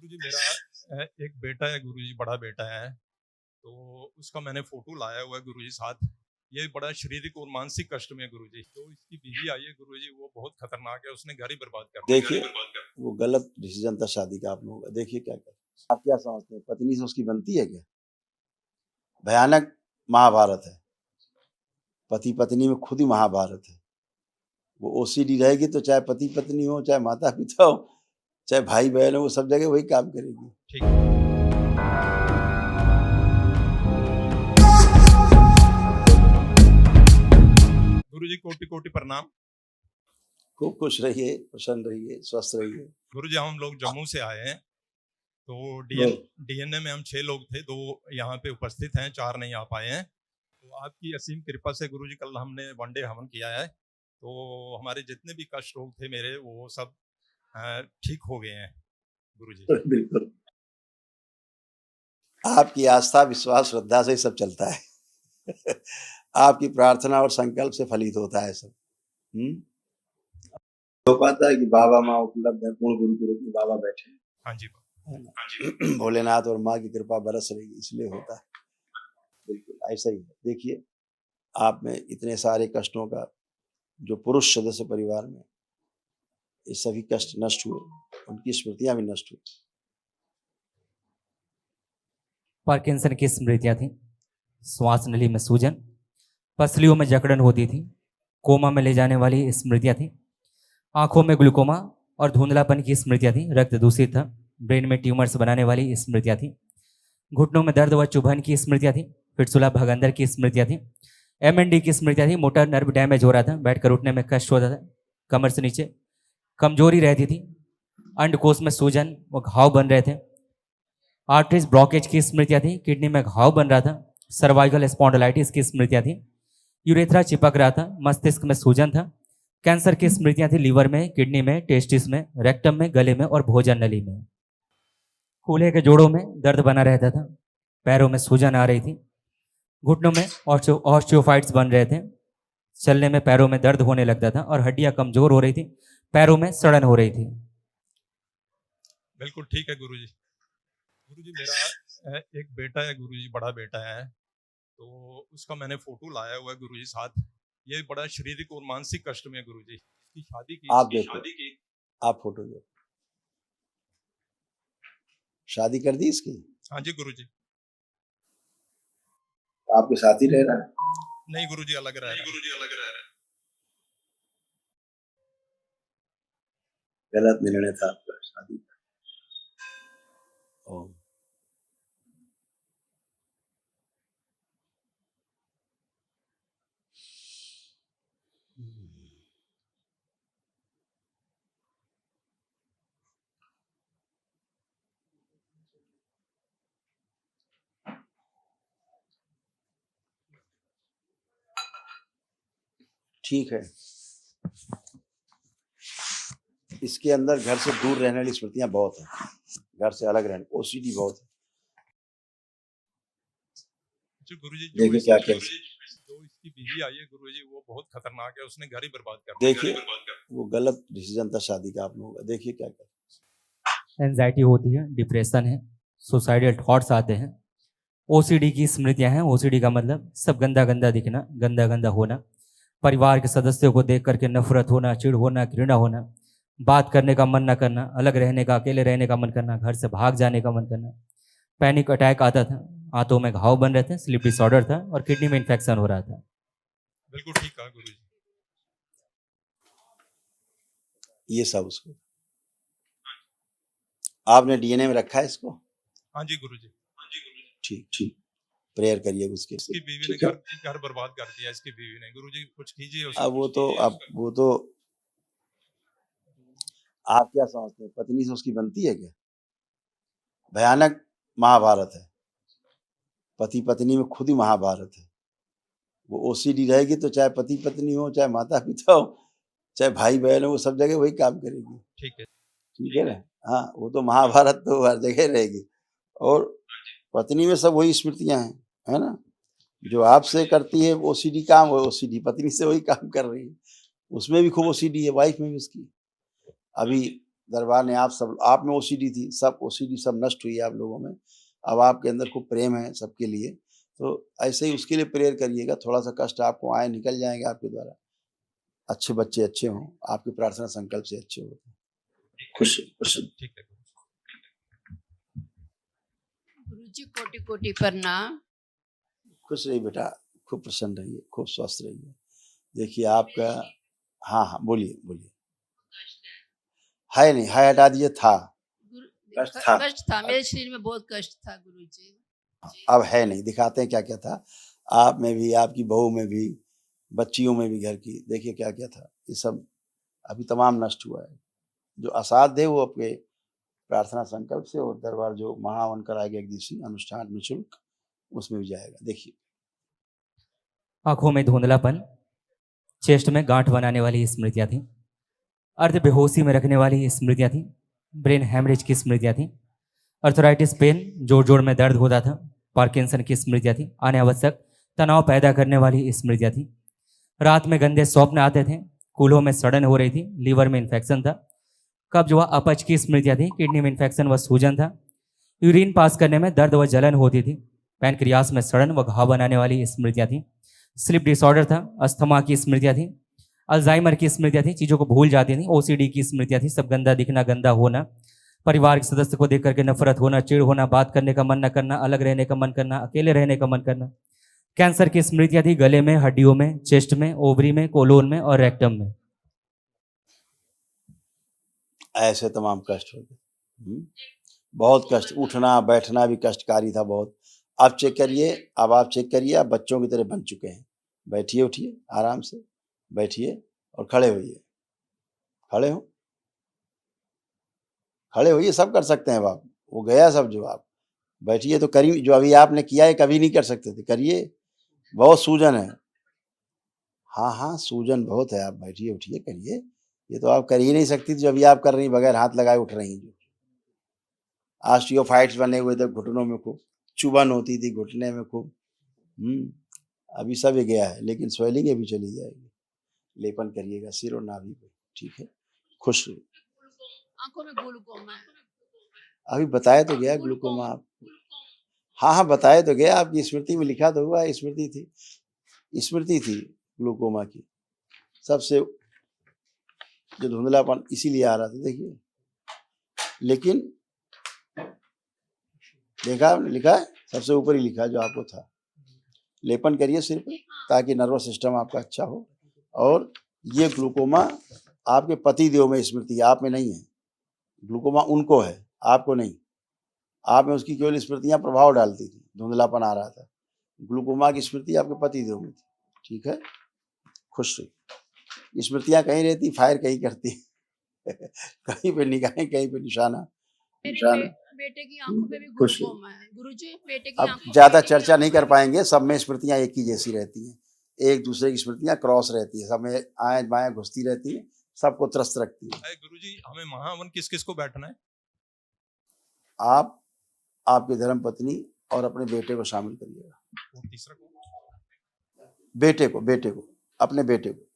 गुरुजी मेरा एक बेटा है गुरुजी, बड़ा बेटा है। तो उसका मैंने फोटो लाया हुआ है गुरुजी साथ। ये बड़ा शारीरिक और मानसिक कष्ट में है गुरुजी। जो इसकी बीवी आई है गुरुजी, वो बहुत खतरनाक है, उसने घर ही बर्बाद कर दिया। देखिए वो गलत डिसीजन था शादी का आप लोगों का। देखिए क्या कर आप क्या समझते हैं, पत्नी से उसकी बनती है क्या? भयानक महाभारत है, पति पत्नी में खुद ही महाभारत है। वो ओसीडी रहेगी तो चाहे पति पत्नी हो, चाहे माता पिता हो, चाहे भाई बहन हो, वो सब जगह वही काम करेगी। ठीक है। गुरुजी कोटि कोटि प्रणाम। खूब खुश रहिए, प्रसन्न रहिए, स्वस्थ रहिए। गुरुजी हम लोग जम्मू से आए हैं। तो डीएनए में हम 6 लोग थे, 2 यहाँ पे उपस्थित हैं, 4 नहीं आ पाए हैं। तो आपकी असीम कृपा से गुरुजी कल हमने वनडे हवन किया है। तो हमारे जितने भी कष्ट रोग थे मेरे, वो सब ठीक हो गए हैं गुरुजी। बिल्कुल, आपकी आस्था, विश्वास, श्रद्धा से ही सब चलता है। आपकी प्रार्थना और संकल्प से फलित होता है सब। हो पाता है कि बाबा माँ उपलब्ध है, पूर्ण गुरु के रूप में बाबा बैठे। हाँ जी। भोलेनाथ और माँ की कृपा बरस रही, इसलिए होता है। बिल्कुल ऐसा ही है। देखिए आप में इतने सारे कष्टों का, जो पुरुष सदस्य परिवार में, ये सभी कष्ट नष्ट हुए, उनकी स्मृतियां भी नष्ट हुई। पार्किंसन की स्मृतियां थी, श्वास नली में सूजन, पसलियों में जकड़न होती थी, कोमा में ले जाने वाली स्मृतियां थी, आंखों में ग्लूकोमा और धुंधलापन की स्मृतियां थी, रक्त दूषित था, ब्रेन में ट्यूमर्स बनाने वाली स्मृतियां थी, घुटनों में दर्द व चुभन की स्मृतियां थी, फिटसुला भगंदर की स्मृतियां थी, एमएनडी की स्मृतियां थी, मोटर नर्व डैमेज हो रहा था, बैठकर उठने में कष्ट होता था, कमर से नीचे कमजोरी रहती थी, अंडकोश में सूजन व घाव बन रहे थे, आर्टरीज ब्लॉकेज की स्मृतियां थी, किडनी में घाव बन रहा था, सर्वाइकल स्पॉन्डिलाइटिस की स्मृतियां थी, यूरेथ्रा चिपक रहा था, मस्तिष्क में सूजन था, कैंसर की स्मृतियां थी, लीवर में, किडनी में, टेस्टिस में, रेक्टम में, गले में और भोजन नली में। कूल्हे के जोड़ों में दर्द बना रहता था, पैरों में सूजन आ रही थी, घुटनों में ऑस्टियोफाइट्स बन रहे थे, चलने में पैरों में दर्द होने लगता था और हड्डियां कमजोर हो रही थी, पैरों में सड़न हो रही थी। बिल्कुल ठीक है गुरुजी। गुरुजी मेरा एक बेटा है गुरुजी, बड़ा बेटा है। तो उसका मैंने फोटो लाया हुआ है गुरुजी साथ। ये बड़ा शारीरिक और मानसिक कष्ट में है गुरुजी। इसकी शादी की आप देखो, आप फोटो देखो, शादी कर दी इसकी? हाँ जी गुरुजी। आपके साथ ही रह रहा है? नहीं गुरुजी, अलग रह रहा है। गलत निर्णय था आपका शादी का। ठीक है, इसके अंदर घर से दूर रहने वाली स्मृतियां बहुत हैं, घर से अलग रहने, ओसीडी बहुत है। गुरुजी देखिए क्या क्या जो इसकी बीवी आई है गुरुजी, वो बहुत खतरनाक है, उसने घर ही बर्बाद कर दिया। देखिए वो गलत डिसीजन था शादी का आप लोगों का। देखिए क्या क्या एंजाइटी होती है, डिप्रेशन है, सुसाइडल थॉट्स आते हैं, ओसीडी की स्मृतियां हैं। ओसीडी का मतलब सब गंदा गंदा दिखना, गंदा गंदा होना, परिवार के सदस्यों को देख करके नफरत होना, चिढ़ होना, घृणा होना, बात करने का मन न करना, अलग रहने का, अकेले रहने का मन करना, घर से भाग जाने का मन करना, पैनिक अटैक आता था, आंतों में घाव बन रहे थे, स्लीप डिसऑर्डर था और किडनी में इन्फेक्शन हो रहा था। बिल्कुल ठीक कहा गुरुजी। ये सब उसको आपने डीएनए में रखा है इसको? हाँ जी गुरुजी। ठीक ठीक, प्रेयर करिए उसके। इसकी बीवी ने घर बर्बाद कर दिया, इसकी बीवी ने। गुरुजी कुछ कीजिए। अब वो तो आप क्या समझते हैं, पत्नी से उसकी बनती है क्या? भयानक महाभारत है, पति पत्नी में खुद ही महाभारत है। वो ओसीडी रहेगी तो चाहे पति पत्नी हो, चाहे माता पिता हो, चाहे भाई बहन हो, वो सब जगह वही काम करेगी। ठीक है ना? हाँ, वो तो महाभारत तो हर जगह रहेगी। और पत्नी में सब वही स्मृतियां हैं, है ना? जो आपसे करती है ओसीडी काम, वो ओसीडी पत्नी से वही काम कर रही है। उसमें भी खूब ओसीडी है, वाइफ में भी उसकी। अभी दरबार ने आप में ओसीडी थी, सब ओसीडी सब नष्ट हुई है आप लोगों में। अब आपके अंदर खूब प्रेम है सबके लिए, तो ऐसे ही उसके लिए प्रेयर करिएगा। थोड़ा सा कष्ट आपको आए, निकल जाएंगे आपके द्वारा। अच्छे बच्चे अच्छे हों, आपकी प्रार्थना संकल्प से अच्छे होते हैं। खुश ठीक है गुरुजी, कोटि कोटि प्रणाम। खुश रहिए बेटा, खूब प्रसन्न रहिए, खूब स्वस्थ रहिए। देखिए आपका, हाँ बोलिए बोलिए। है नहीं, है हटा दिए, था कष्ट था। कष्ट था, मेरे शरीर में बहुत कष्ट था गुरुजी। अब है नहीं, दिखाते हैं क्या क्या था आप में भी, आपकी बहू में भी, बच्चियों में भी घर की। देखिए क्या क्या था, ये सब अभी तमाम नष्ट हुआ है। जो असाध्य है वो आपके प्रार्थना संकल्प से और दरबार जो महावन कराएगा एक दिवसीय अनुष्ठान निःशुल्क, उसमें भी जाएगा। देखिए आंखों में धुंधलापन, चेस्ट में गांठ बनाने वाली स्मृतियां थी, अर्ध बेहोशी में रखने वाली स्मृतियां थी, ब्रेन हैमरेज की स्मृतियां थी, अर्थराइटिस पेन, जोड़ जोड़ में दर्द होता था, पार्किंसन की स्मृतियां थी, अनावश्यक तनाव पैदा करने वाली स्मृतियां थी, रात में गंदे स्वप्न आते थे, कूल्हों में सड़न हो रही थी, लीवर में इन्फेक्शन था, कब्ज व अपच की स्मृतियां थी, किडनी में इन्फेक्शन व सूजन था, यूरिन पास करने में दर्द व जलन होती थी, पैनक्रियास में सड़न व घाव बनाने वाली स्मृतियां थी, स्लीप डिसऑर्डर था, अस्थमा की स्मृतियां थी, अल्जाइमर की स्मृतियां थी, चीज़ों को भूल जाती थी, ओसीडी की स्मृतियां थी, सब गंदा दिखना, गंदा होना, परिवार के सदस्य को देख करके नफरत होना, चिढ़ होना, बात करने का मन न करना, अलग रहने का मन करना, अकेले रहने का मन करना, कैंसर की स्मृतियां थी, गले में, हड्डियों में, चेस्ट में, ओवरी में, कोलोन में और रेक्टम में। ऐसे तमाम कष्ट हो गए। बहुत कष्ट, उठना बैठना भी कष्टकारी था बहुत। अब चेक करिए, अब आप चेक करिए, आप बच्चों की तरह बन चुके हैं। बैठिए, उठिए आराम से, बैठिए और खड़े होइए। खड़े हो, खड़े होइए, सब कर सकते हैं आप। वो गया सब जो आप बैठिए तो करिए, जो अभी आपने किया है कभी नहीं कर सकते थे, करिए। बहुत सूजन है, हाँ सूजन बहुत है। आप बैठिए उठिए करिए, ये तो आप कर ही नहीं सकती थी जो अभी आप कर रही, बगैर हाथ लगाए उठ रही हैं। जो ऑस्टियोफाइट्स बने हुए थे घुटनों में, खूब चुभन होती थी घुटने में खूब। अभी सब ये गया है, लेकिन स्वेलिंग अभी चली जाएगी। लेपन करिएगा सिर और नाभि पे, ठीक है। खुश रहिए। आंखों में ग्लूकोमा है। अभी बताया तो गया ग्लूकोमा आप, हाँ बताया तो गया, आपकी स्मृति में लिखा तो हुआ, स्मृति थी ग्लूकोमा की। सबसे जो धुंधलापन इसीलिए आ रहा था, देखिए। लेकिन देखा आपने, लिखा है सबसे ऊपर ही लिखा जो आपको था। लेपन करिए सिर पे ताकि नर्वस सिस्टम आपका अच्छा हो। और ये ग्लूकोमा आपके पति देव में स्मृति, आप में नहीं है। ग्लूकोमा उनको है, आपको नहीं। आप में उसकी केवल स्मृतियां प्रभाव डालती थी, धुंधलापन आ रहा था। ग्लूकोमा की स्मृति आपके पति देव में थी, ठीक है। खुश रहिए। स्मृतियां कहीं रहती, फायर कहीं करती कहीं पे निगाहें, कहीं पे निशाना। बेटे की आंखों में भी ग्लूकोमा है गुरुजी। बेटे की अब ज्यादा चर्चा नहीं कर पाएंगे, सब में स्मृतियां एक ही जैसी रहती हैं, एक दूसरे की स्मृतियां क्रॉस रहती है, सब में आए बाएं घुसती रहती है, सबको त्रस्त रखती है। गुरुजी, हमें महावन किस किस को बैठना है? आप, आपकी धर्म पत्नी और अपने बेटे को शामिल करिएगा। और तीसरा को? बेटे को अपने बेटे को